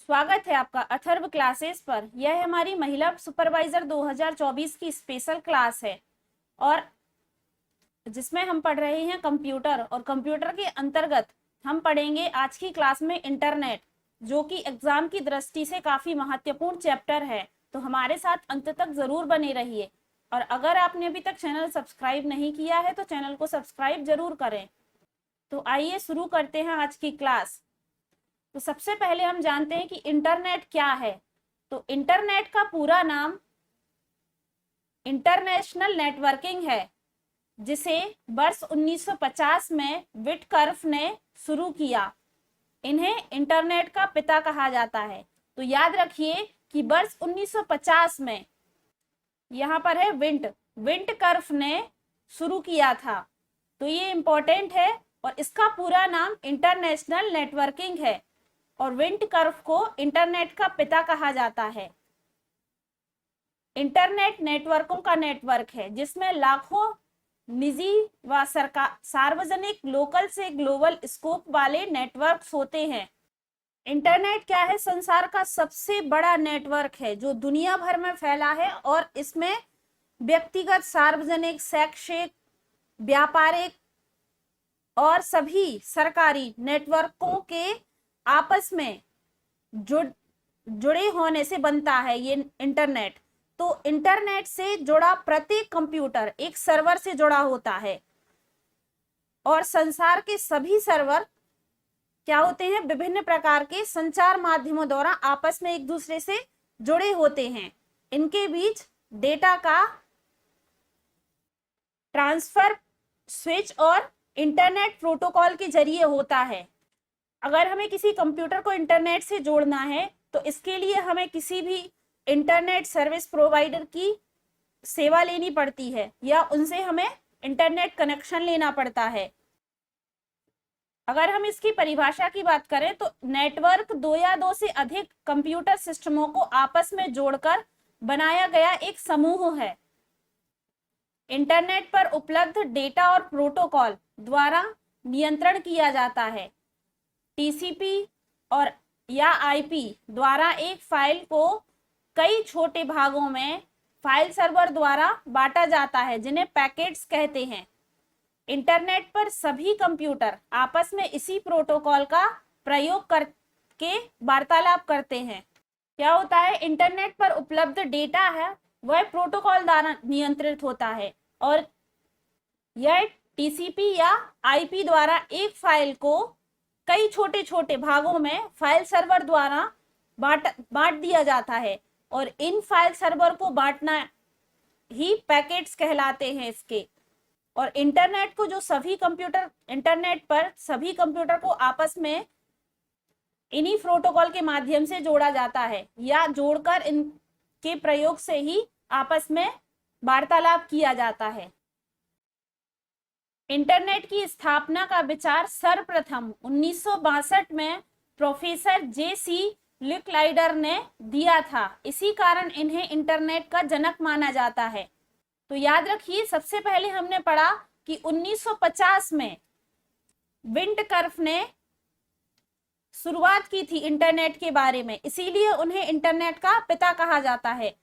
स्वागत है आपका अथर्व क्लासेस पर। यह है हमारी महिला सुपरवाइजर 2024 की स्पेशल क्लास है और जिसमें हम पढ़ रहे हैं कंप्यूटर, और कंप्यूटर के अंतर्गत हम पढ़ेंगे आज की क्लास में इंटरनेट, जो कि एग्जाम की दृष्टि से काफी महत्वपूर्ण चैप्टर है। तो हमारे साथ अंत तक जरूर बने रहिए। और अगर आपने अभी तक चैनल सब्सक्राइब नहीं किया है तो चैनल को सब्सक्राइब जरूर करें। तो आइए शुरू करते हैं आज की क्लास। तो सबसे पहले हम जानते हैं कि इंटरनेट क्या है। तो इंटरनेट का पूरा नाम इंटरनेशनल नेटवर्किंग है, जिसे वर्ष 1950 में विटकर्फ ने शुरू किया। इन्हें इंटरनेट का पिता कहा जाता है। तो याद रखिए कि वर्ष 1950 में यहाँ पर है विंटकर्फ ने शुरू किया था। तो ये इंपॉर्टेंट है और इसका पूरा नाम इंटरनेशनल नेटवर्किंग है और विंटकर्फ को इंटरनेट का पिता कहा जाता है। इंटरनेट नेटवर्कों का नेटवर्क है जिसमें लाखों निजी व सरकार सार्वजनिक लोकल से ग्लोबल स्कोप वाले नेटवर्क्स होते हैं। इंटरनेट क्या है? संसार का सबसे बड़ा नेटवर्क है जो दुनिया भर में फैला है और इसमें व्यक्तिगत, सार्वजनिक, शैक्षिक, व्यापारिक और सभी सरकारी नेटवर्कों के आपस में जुड़े होने से बनता है ये इंटरनेट। तो इंटरनेट से जुड़ा प्रत्येक कंप्यूटर एक सर्वर से जुड़ा होता है और संसार के सभी सर्वर क्या होते हैं? विभिन्न प्रकार के संचार माध्यमों द्वारा आपस में एक दूसरे से जुड़े होते हैं। इनके बीच डेटा का ट्रांसफर स्विच और इंटरनेट प्रोटोकॉल के जरिए होता है। अगर हमें किसी कंप्यूटर को इंटरनेट से जोड़ना है तो इसके लिए हमें किसी भी इंटरनेट सर्विस प्रोवाइडर की सेवा लेनी पड़ती है या उनसे हमें इंटरनेट कनेक्शन लेना पड़ता है। अगर हम इसकी परिभाषा की बात करें तो नेटवर्क दो या दो से अधिक कंप्यूटर सिस्टमों को आपस में जोड़कर बनाया गया एक समूह है। इंटरनेट पर उपलब्ध डेटा और प्रोटोकॉल द्वारा नियंत्रण किया जाता है। टीसीपी और या आईपी द्वारा एक फाइल को कई छोटे भागों में फाइल सर्वर द्वारा बांटा जाता है, जिन्हें पैकेट्स कहते हैं। इंटरनेट पर सभी कंप्यूटर आपस में इसी प्रोटोकॉल का प्रयोग करके वार्तालाप करते हैं। क्या होता है? इंटरनेट पर उपलब्ध डेटा है वह प्रोटोकॉल द्वारा नियंत्रित होता है और यह टीसीपी या आईपी द्वारा एक फाइल को कई छोटे छोटे भागों में फाइल सर्वर द्वारा बांट दिया जाता है और इन फाइल सर्वर को बांटना ही पैकेट्स कहलाते हैं इसके। और इंटरनेट को जो इंटरनेट पर सभी कंप्यूटर को आपस में इन्हीं प्रोटोकॉल के माध्यम से जोड़ा जाता है या जोड़कर इनके प्रयोग से ही आपस में वार्तालाप किया जाता है। इंटरनेट की स्थापना का विचार सर्वप्रथम 1962 में प्रोफेसर जे.सी. लिकलाइडर ने दिया था। इसी कारण इन्हें इंटरनेट का जनक माना जाता है। तो याद रखिए, सबसे पहले हमने पढ़ा कि 1950 में विंटकर्फ ने शुरुआत की थी इंटरनेट के बारे में, इसीलिए उन्हें इंटरनेट का पिता कहा जाता है।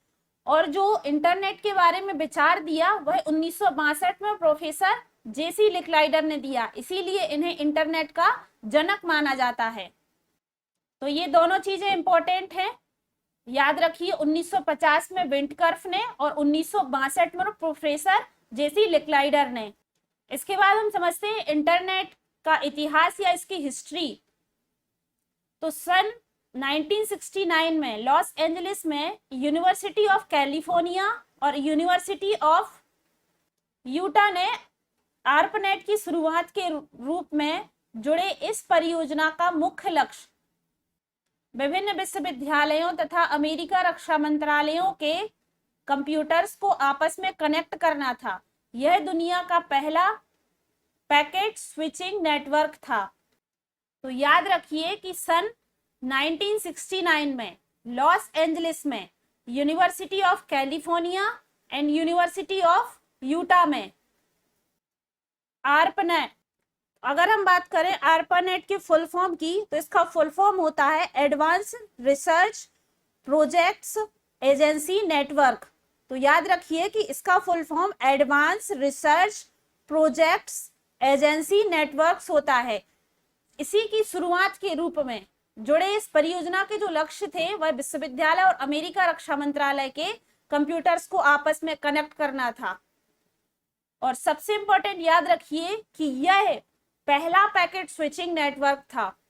और जो इंटरनेट के बारे में विचार दिया वह 1962 में प्रोफेसर जे.सी. लिकलाइडर ने दिया, इसीलिए इन्हें इंटरनेट का जनक माना जाता है। तो ये दोनों चीजें इंपॉर्टेंट हैं, याद रखिए। 1950 में विंटकर्फ ने और 1962 में प्रोफेसर जे.सी. लिकलाइडर ने। इसके बाद हम समझते हैं इंटरनेट का इतिहास या इसकी हिस्ट्री। तो सन 1969 में लॉस एंजलिस में यूनिवर्सिटी ऑफ कैलिफोर्निया और यूनिवर्सिटी ऑफ यूटा ने आर्पनेट की शुरुआत के रूप में जुड़े इस परियोजना का मुख्य लक्ष्य विभिन्न विश्वविद्यालयों तथा अमेरिका रक्षा मंत्रालयों के कंप्यूटर्स को आपस में कनेक्ट करना था। यह दुनिया का पहला पैकेट स्विचिंग नेटवर्क था। तो याद रखिए कि सन 1969 में लॉस एंजलिस में university of California and university of Utah में अगर हम बात करें ARPANET की फुल फॉर्म की, तो इसका फुल फॉर्म होता है advance research projects agency network. तो याद रखिए कि इसका full form advance research projects agency networks होता है। इसी की शुरुआत के रूप में जुड़े इस परियोजना के जो लक्ष्य थे वह विश्वविद्यालय और अमेरिका रक्षा मंत्रालय के कंप्यूटर्स को आपस में कनेक्ट करना था। और सबसे इंपॉर्टेंट याद रखिए कि यह पहला पैकेट स्विचिंग नेटवर्क था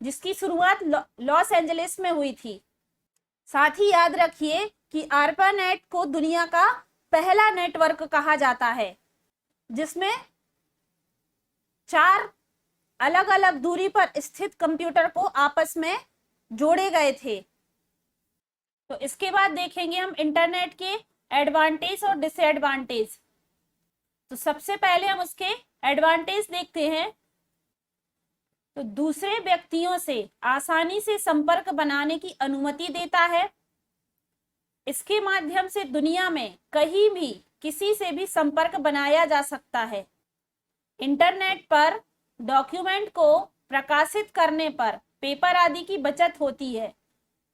जिसकी शुरुआत लॉस एंजलिस में हुई थी। साथ ही याद रखिए कि ARPANET को दुनिया का पहला नेटवर्क कहा जाता है जिसमें 4 अलग अलग दूरी पर स्थित कंप्यूटर को आपस में जोड़े गए थे। तो इसके बाद देखेंगे हम इंटरनेट के एडवांटेज और डिसएडवांटेज। तो सबसे पहले हम उसके एडवांटेज देखते हैं। तो दूसरे व्यक्तियों से आसानी से संपर्क बनाने की अनुमति देता है। इसके माध्यम से दुनिया में कहीं भी किसी से भी संपर्क बनाया जा सकता है। इंटरनेट पर डॉक्यूमेंट को प्रकाशित करने पर पेपर आदि की बचत होती है।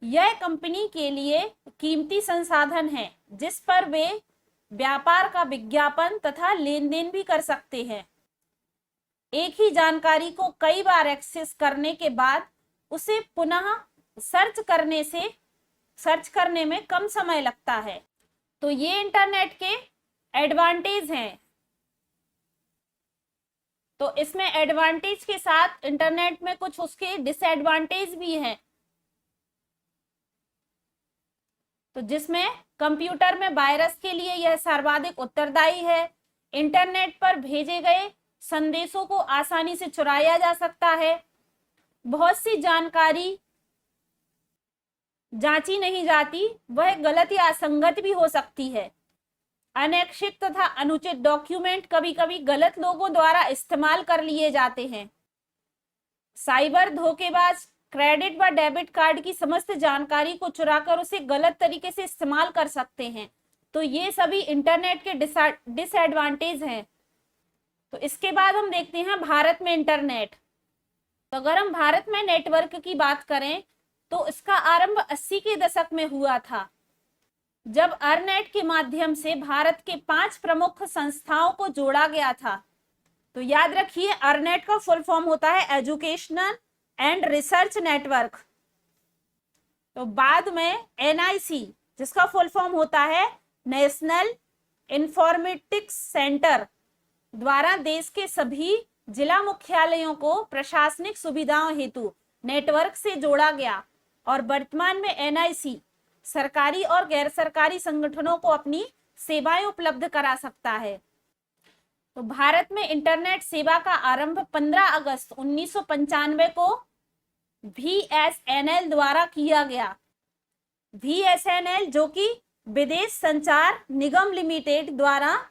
यह कंपनी के लिए कीमती संसाधन है जिस पर वे व्यापार का विज्ञापन तथा लेन देन भी कर सकते हैं। एक ही जानकारी को कई बार एक्सेस करने के बाद उसे पुनः सर्च करने में कम समय लगता है। तो ये इंटरनेट के एडवांटेज हैं। तो इसमें एडवांटेज के साथ इंटरनेट में कुछ उसके डिसएडवांटेज भी हैं। तो जिसमें कंप्यूटर में वायरस के लिए यह सर्वाधिक उत्तरदायी है। इंटरनेट पर भेजे गए संदेशों को आसानी से चुराया जा सकता है। बहुत सी जानकारी जांची नहीं जाती, वह गलत या असंगत भी हो सकती है। अनैच्छिक तथा अनुचित डॉक्यूमेंट कभी कभी गलत लोगों द्वारा इस्तेमाल कर लिए जाते हैं। साइबर धोखेबाज क्रेडिट व डेबिट कार्ड की समस्त जानकारी को चुराकर उसे गलत तरीके से इस्तेमाल कर सकते हैं। तो ये सभी इंटरनेट के डिसएडवांटेज हैं। तो इसके बाद हम देखते हैं भारत में इंटरनेट। तो अगर हम भारत में नेटवर्क की बात करें तो इसका आरंभ 80 के दशक में हुआ था, जब अर्नेट के माध्यम से भारत के 5 प्रमुख संस्थाओं को जोड़ा गया था। तो याद रखिए अर्नेट का फुल फॉर्म होता है एजुकेशनल एंड रिसर्च नेटवर्क। तो बाद में NIC जिसका फुल फॉर्म होता है नेशनल इंफॉर्मेटिक्स सेंटर द्वारा देश के सभी जिला मुख्यालयों को प्रशासनिक सुविधाओं हेतु नेटवर्क से जोड़ा गया और वर्तमान में NIC सरकारी और गैर सरकारी संगठनों को अपनी सेवाएं उपलब्ध करा सकता है। तो भारत में इंटरनेट सेवा का आरंभ 15 अगस्त 1995 को VSNL द्वारा किया गया। VSNL जो कि विदेश संचार निगम लिमिटेड द्वारा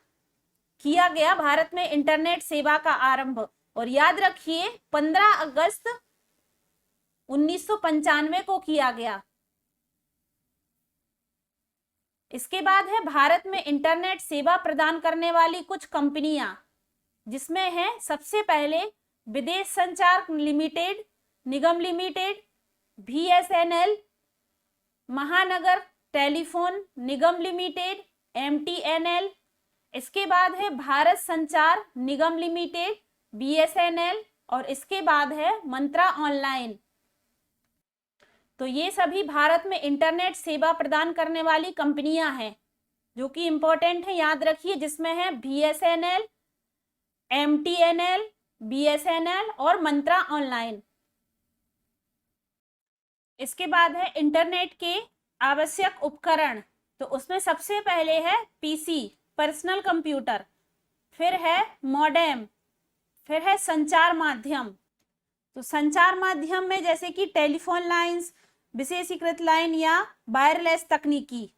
किया गया भारत में इंटरनेट सेवा का आरंभ। और याद रखिए 15 अगस्त 1995 को किया गया। इसके बाद है भारत में इंटरनेट सेवा प्रदान करने वाली कुछ कंपनियां, जिसमें है सबसे पहले विदेश संचार लिमिटेड निगम लिमिटेड, VSNL, महानगर टेलीफोन निगम लिमिटेड MTNL। इसके बाद है भारत संचार निगम लिमिटेड BSNL और इसके बाद है मंत्रा ऑनलाइन। तो ये सभी भारत में इंटरनेट सेवा प्रदान करने वाली कंपनियां हैं जो कि इंपॉर्टेंट है, याद रखिए, जिसमें है VSNL, MTNL, BSNL और मंत्रा ऑनलाइन। इसके बाद है इंटरनेट के आवश्यक उपकरण। तो उसमें सबसे पहले है PC पर्सनल कंप्यूटर, फिर है मॉडेम, फिर है संचार माध्यम। तो संचार माध्यम में जैसे कि टेलीफोन लाइंस, विशेषीकृत लाइन या वायरलेस तकनीकी।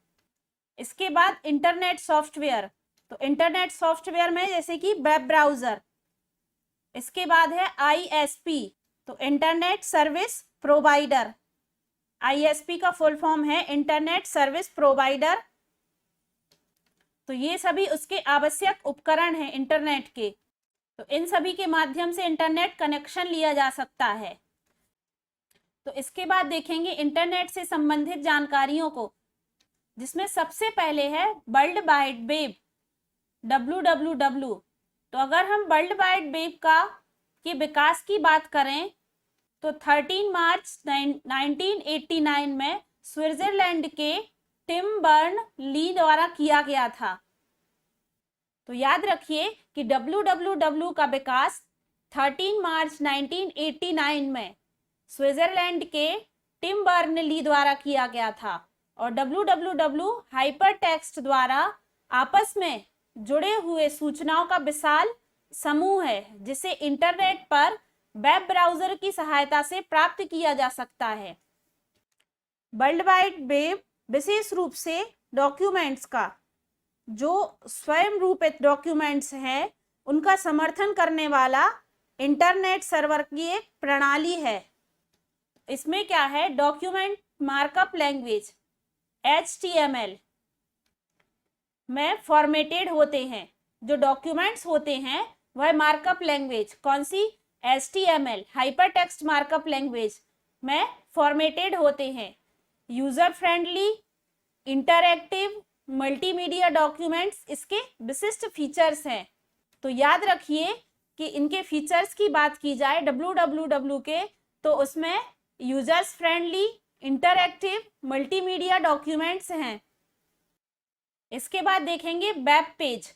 इसके बाद इंटरनेट सॉफ्टवेयर। तो इंटरनेट सॉफ्टवेयर में जैसे कि वेब ब्राउजर। इसके बाद है ISP, तो इंटरनेट सर्विस प्रोवाइडर। ISP का फुल फॉर्म है इंटरनेट सर्विस प्रोवाइडर। तो ये सभी उसके आवश्यक उपकरण हैं इंटरनेट के। तो इन सभी के माध्यम से इंटरनेट कनेक्शन लिया जा सकता है। तो इसके बाद देखेंगे इंटरनेट से संबंधित जानकारियों को, जिसमें सबसे पहले है वर्ल्ड वाइड वेब, WWW। तो अगर हम वर्ल्ड वाइड वेब के विकास की बात करें तो 13 मार्च 1989 में स्विट्जरलैंड के टिम बर्न ली द्वारा किया गया था। तो याद रखिए कि WWW का विकास 13 मार्च 1989 में स्विट्जरलैंड के टिम बर्न ली द्वारा किया गया था। और WWW हाइपर टेक्स्ट द्वारा आपस में जुड़े हुए सूचनाओं का विशाल समूह है, जिसे इंटरनेट पर वेब ब्राउज़र की सहायता से प्राप्त किया जा सकता है। वर्ल्ड वाइड वेब विशेष रूप से डॉक्यूमेंट्स का, जो स्वयं रूपित डॉक्यूमेंट्स हैं, उनका समर्थन करने वाला इंटरनेट सर्वर की एक प्रणाली है। इसमें क्या है, डॉक्यूमेंट मार्कअप लैंग्वेज HTML में फॉर्मेटेड होते हैं। जो डॉक्यूमेंट्स होते हैं वह मार्कअप लैंग्वेज कौन सी, HTML hyper text markup language में फॉर्मेटेड होते हैं। User friendly, interactive, multimedia documents इसके विशिष्ट फीचर्स हैं। तो याद रखिए कि इनके फीचर्स की बात की जाए WWW के, तो उसमें users friendly, interactive, multimedia documents हैं। इसके बाद देखेंगे वेब पेज।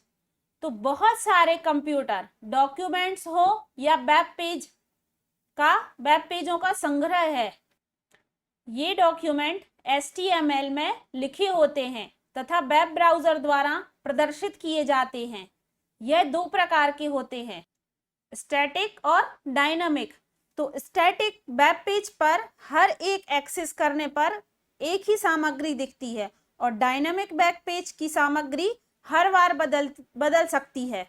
तो बहुत सारे कंप्यूटर डॉक्यूमेंट्स हो या वेब पेजों का संग्रह है। ये डॉक्यूमेंट HTML में लिखे होते हैं तथा वेब ब्राउज़र द्वारा प्रदर्शित किए जाते हैं। यह दो प्रकार के होते हैं, स्टैटिक और डायनामिक। तो स्टैटिक वेब पेज पर हर एक एक्सेस करने पर एक ही सामग्री दिखती है, और डायनामिक वेब पेज की सामग्री हर बार बदल सकती है।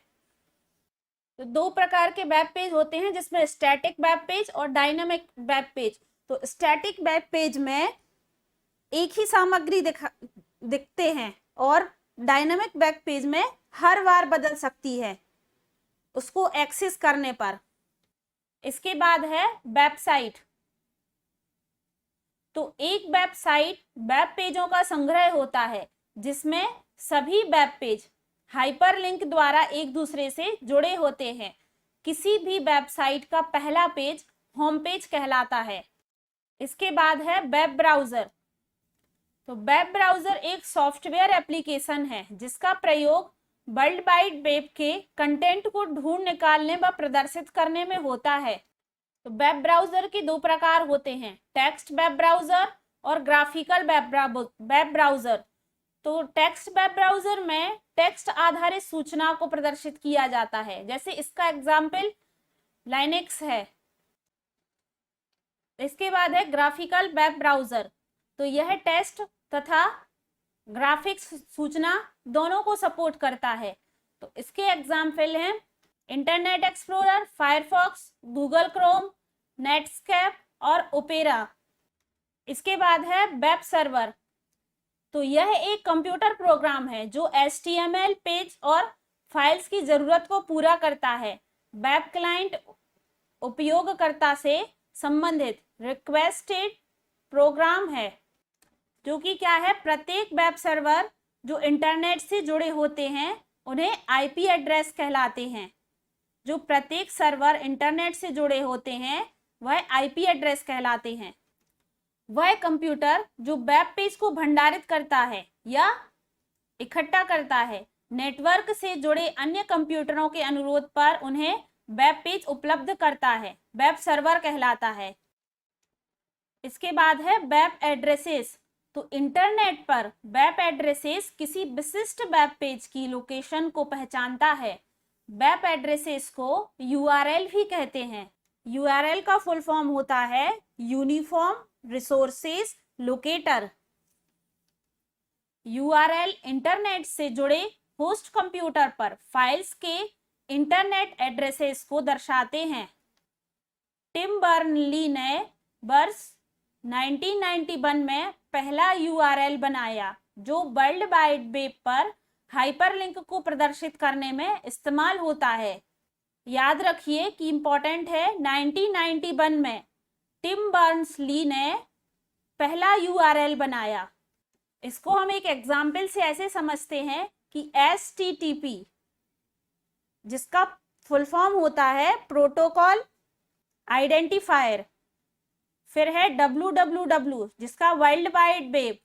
तो दो प्रकार के वेब पेज होते हैं, जिसमें स्टैटिक वेब पेज और डायनामिक वेब पेज। तो स्टैटिक वेब पेज में एक ही सामग्री दिखते हैं, और डायनामिक वेब पेज में हर बार बदल सकती है उसको एक्सेस करने पर। इसके बाद है वेबसाइट। तो एक वेबसाइट वेब पेजों का संग्रह होता है, जिसमें सभी वेब पेज हाइपरलिंक द्वारा एक दूसरे से जुड़े होते हैं। किसी भी वेबसाइट का पहला पेज होम पेज कहलाता है। इसके बाद है वेब ब्राउज़र। तो वेब ब्राउज़र एक सॉफ्टवेयर एप्लीकेशन है, जिसका प्रयोग वर्ल्ड वाइड वेब के कंटेंट को ढूंढ निकालने व प्रदर्शित करने में होता है। तो वेब ब्राउज़र के दो प्रकार होते हैं, टेक्स्ट वेब ब्राउज़र और ग्राफिकल वेब ब्राउज़र। तो टेक्स्ट वेब ब्राउज़र में टेक्स्ट आधारित सूचना को प्रदर्शित किया जाता है, जैसे इसका एग्जाम्पल लाइनेक्स है। इसके बाद है ग्राफिकल वेब ब्राउज़र। तो यह टेक्स्ट तथा ग्राफिक्स सूचना दोनों को सपोर्ट करता है। तो इसके एग्जाम्पल हैं internet explorer, Firefox, Google Chrome, Netscape और ओपेरा। इसके बाद है वेब सर्वर। तो यह एक कंप्यूटर प्रोग्राम है जो HTML पेज और फाइल्स की जरूरत को पूरा करता है। वेब क्लाइंट उपयोगकर्ता से संबंधित रिक्वेस्टेड प्रोग्राम है, जो कि क्या है, प्रत्येक वेब सर्वर जो इंटरनेट से जुड़े होते हैं उन्हें IP एड्रेस कहलाते हैं। जो प्रत्येक सर्वर इंटरनेट से जुड़े होते हैं वह IP एड्रेस कहलाते हैं। वह कंप्यूटर जो वेब पेज को भंडारित करता है या इकट्ठा करता है, नेटवर्क से जुड़े अन्य कंप्यूटरों के अनुरोध पर उन्हें वेब पेज उपलब्ध करता है, वेब सर्वर कहलाता है। इसके बाद है वेब एड्रेसेस। तो इंटरनेट पर वेब एड्रेसेस किसी विशिष्ट वेब पेज की लोकेशन को पहचानता है। वेब एड्रेसेस को URL भी कहते हैं। URL का फुल फॉर्म होता है uniform resources locator. URL internet से जुड़े होस्ट कंप्यूटर पर फाइल्स के इंटरनेट एड्रेसेस को दर्शाते हैं। टिम बर्नली ने वर्ष 1991 में पहला URL बनाया, जो वर्ल्ड वाइड वेब पर हाइपरलिंक को प्रदर्शित करने में इस्तेमाल होता है। याद रखिए कि इंपॉर्टेंट है, 1991 में टिम बर्नर्स-ली ने पहला यूआरएल बनाया। इसको हम एक एग्जाम्पल से ऐसे समझते हैं कि HTTP, जिसका फुल फॉर्म होता है प्रोटोकॉल आइडेंटिफायर, फिर है www, जिसका वर्ल्ड वाइड वेब,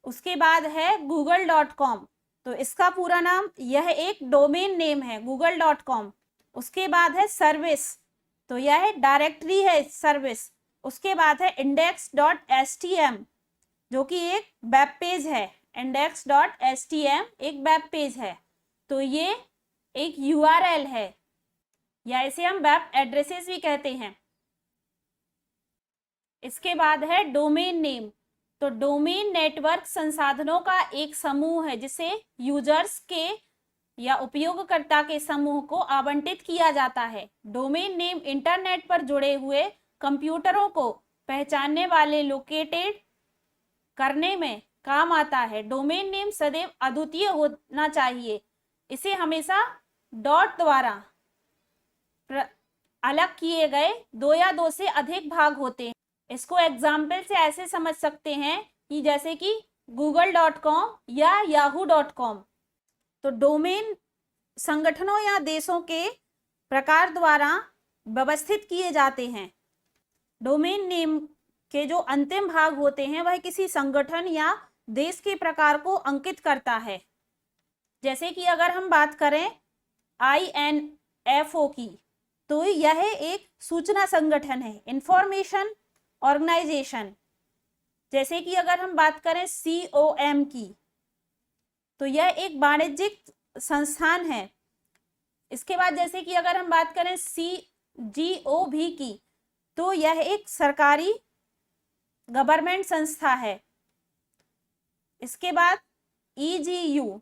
उसके बाद है google.com, तो इसका पूरा नाम, यह एक डोमेन नेम है google.com। उसके बाद है सर्विस, तो यह डायरेक्टरी है सर्विस। उसके बाद है index.htm, जो कि एक वेब पेज है, index.htm एक वेब पेज है, तो ये एक यूआरएल है, या इसे हम वेब एड्रेसेस भी कहते हैं। इसके बाद है डोमेन नेम, तो डोमेन नेटवर्क संसाधनों का एक समूह है जिसे यूजर्स के या उपयोगकर्ता के समूह को आवंटित किया जाता है। डोमेन नेम इंटरनेट पर जुड़े हुए कंप्यूटरों को पहचानने वाले लोकेटेड करने में काम आता है। डोमेन नेम सदैव अद्वितीय होना चाहिए, इसे हमेशा डॉट द्वारा अलग किए गए 2 या 2 से अधिक भाग होते हैं। इसको एग्जाम्पल से ऐसे समझ सकते हैं कि जैसे कि google.com या yahoo.com। तो डोमेन संगठनों या देशों के प्रकार द्वारा व्यवस्थित किए जाते हैं। डोमेन नेम के जो अंतिम भाग होते हैं वह किसी संगठन या देश के प्रकार को अंकित करता है। जैसे कि अगर हम बात करें INFO की, तो यह एक सूचना संगठन है, इंफॉर्मेशन ऑर्गेनाइजेशन। जैसे कि अगर हम बात करें COM की, तो यह एक वाणिज्यिक संस्थान है। इसके बाद जैसे कि अगर हम बात करें CGOV की, तो यह एक सरकारी गवर्नमेंट संस्था है। इसके बाद EGU,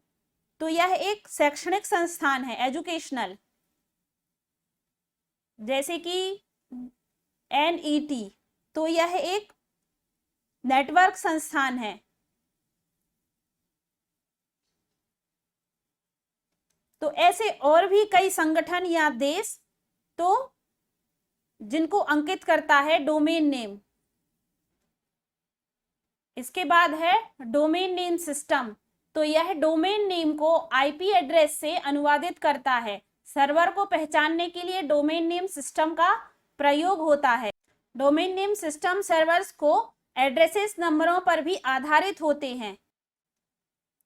तो यह एक शैक्षणिक संस्थान है, एजुकेशनल। जैसे कि NET, तो यह एक नेटवर्क संस्थान है। तो ऐसे और भी कई संगठन या देश तो जिनको अंकित करता है डोमेन नेम। इसके बाद है डोमेन नेम सिस्टम, तो यह डोमेन नेम को IP एड्रेस से अनुवादित करता है। सर्वर को पहचानने के लिए डोमेन नेम सिस्टम का प्रयोग होता है। डोमेन नेम सिस्टम सर्वर्स को एड्रेसेस नंबरों पर भी आधारित होते हैं।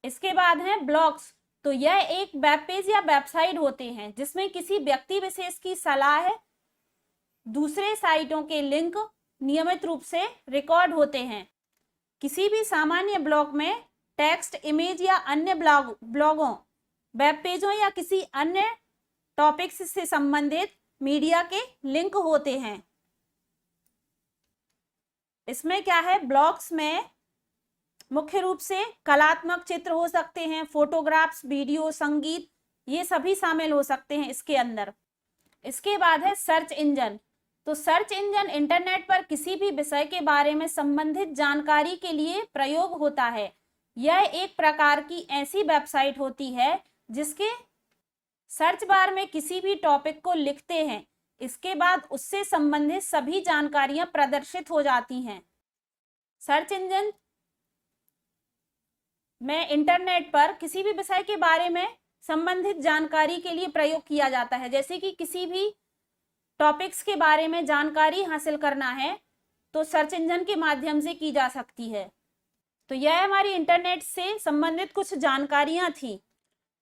इसके बाद है ब्लॉग्स, तो यह एक वेब पेज या वेबसाइट होते हैं जिसमें किसी व्यक्ति विशेष की सलाह दूसरे साइटों के लिंक नियमित रूप से रिकॉर्ड होते हैं। किसी भी सामान्य ब्लॉग में टेक्स्ट, इमेज या अन्य ब्लॉगों, वेब पेजों या किसी अन्य टॉपिक्स से संबंधित मीडिया के लिंक होते हैं। इसमें क्या है, ब्लॉग्स में मुख्य रूप से कलात्मक चित्र हो सकते हैं, फोटोग्राफ्स, वीडियो, संगीत, ये सभी शामिल हो सकते हैं इसके अंदर। इसके बाद है सर्च इंजन, तो सर्च इंजन इंटरनेट पर किसी भी विषय के बारे में संबंधित जानकारी के लिए प्रयोग होता है। यह एक प्रकार की ऐसी वेबसाइट होती है जिसके सर्च बार में किसी भी टॉपिक को लिखते हैं, इसके बाद उससे संबंधित सभी जानकारियां प्रदर्शित हो जाती हैं। सर्च इंजन में इंटरनेट पर किसी भी विषय के बारे में संबंधित जानकारी के लिए प्रयोग किया जाता है। जैसे कि किसी भी टॉपिक्स के बारे में जानकारी हासिल करना है तो सर्च इंजन के माध्यम से की जा सकती है। तो यह हमारी इंटरनेट से संबंधित कुछ जानकारियां थी।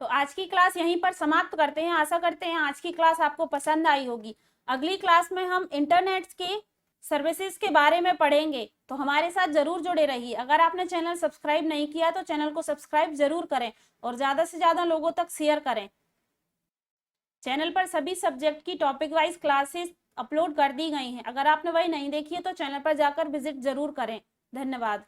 तो आज की क्लास यहीं पर समाप्त करते हैं। आशा करते हैं आज की क्लास आपको पसंद आई होगी। अगली क्लास में हम इंटरनेट के सर्विसेज के बारे में पढ़ेंगे, तो हमारे साथ जरूर जुड़े रहिए। अगर आपने चैनल सब्सक्राइब नहीं किया तो चैनल को सब्सक्राइब जरूर करें और ज़्यादा से ज़्यादा लोगों तक शेयर करें। चैनल पर सभी सब्जेक्ट की टॉपिक वाइज क्लासेस अपलोड कर दी गई हैं। अगर आपने वही नहीं देखी है तो चैनल पर जाकर विजिट जरूर करें। धन्यवाद।